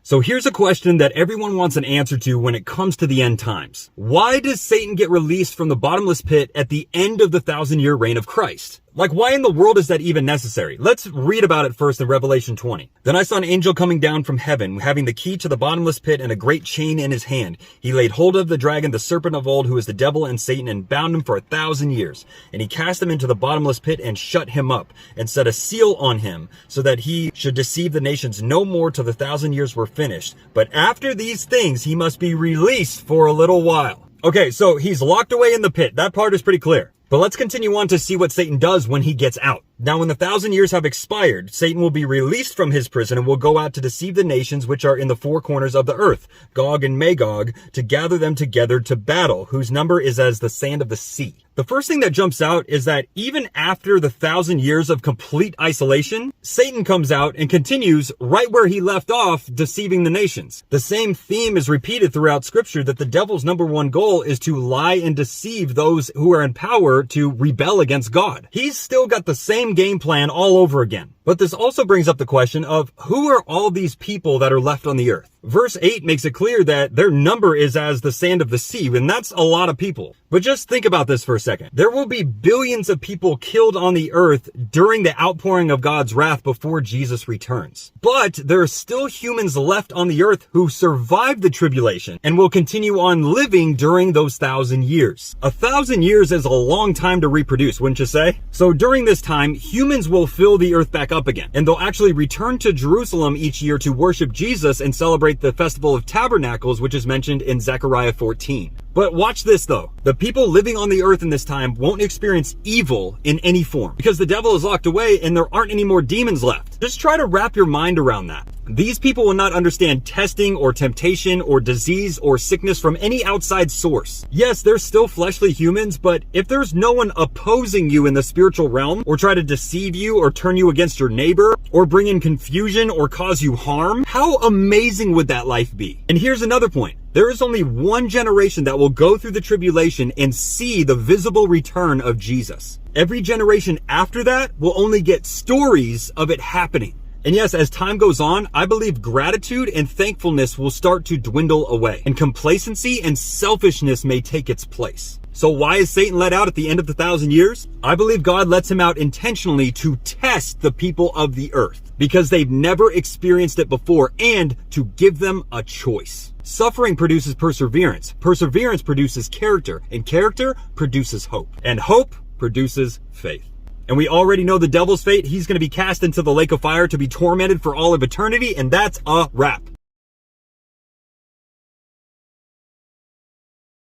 So here's a question that everyone wants an answer to when it comes to the end times. Why does Satan get released from the bottomless pit at the end of the 1,000-year reign of Christ? Like, why in the world is that even necessary? Let's read about it first in Revelation 20. Then I saw an angel coming down from heaven, having the key to the bottomless pit and a great chain in his hand. He laid hold of the dragon, the serpent of old, who is the devil and Satan, and bound him for 1,000 years. And he cast him into the bottomless pit and shut him up, and set a seal on him, so that he should deceive the nations no more till the 1,000 years were finished. But after these things, he must be released for a little while. Okay, so he's locked away in the pit. That part is pretty clear. But let's continue on to see what Satan does when he gets out. Now, when the 1,000 years have expired, Satan will be released from his prison and will go out to deceive the nations which are in the four corners of the earth, Gog and Magog, to gather them together to battle, whose number is as the sand of the sea. The first thing that jumps out is that even after the 1,000 years of complete isolation, Satan comes out and continues right where he left off, deceiving the nations. The same theme is repeated throughout scripture, that the devil's number one goal is to lie and deceive those who are in power to rebel against God. He's still got the same game plan all over again. But this also brings up the question of who are all these people that are left on the earth? Verse 8 makes it clear that their number is as the sand of the sea, and that's a lot of people. But just think about this for a second. There will be billions of people killed on the earth during the outpouring of God's wrath before Jesus returns. But there are still humans left on the earth who survived the tribulation and will continue on living during those 1,000 years. 1,000 years is a long time to reproduce, wouldn't you say? So during this time, humans will fill the earth back up again, and they'll actually return to Jerusalem each year to worship Jesus and celebrate the Festival of Tabernacles, which is mentioned in Zechariah 14. But watch this though. The people living on the earth in this time won't experience evil in any form because the devil is locked away and there aren't any more demons left. Just try to wrap your mind around that. These people will not understand testing or temptation or disease or sickness from any outside source. Yes, they're still fleshly humans, but if there's no one opposing you in the spiritual realm or try to deceive you or turn you against your neighbor or bring in confusion or cause you harm, how amazing would that life be? And here's another point. There is only one generation that will go through the tribulation and see the visible return of Jesus. Every generation after that will only get stories of it happening. And yes, as time goes on, I believe gratitude and thankfulness will start to dwindle away, and complacency and selfishness may take its place. So why is Satan let out at the end of the 1,000 years? I believe God lets him out intentionally to test the people of the earth because they've never experienced it before, and to give them a choice. Suffering produces perseverance. Perseverance produces character, and character produces hope, and hope produces faith. And we already know the devil's fate. He's going to be cast into the lake of fire to be tormented for all of eternity, and that's a wrap.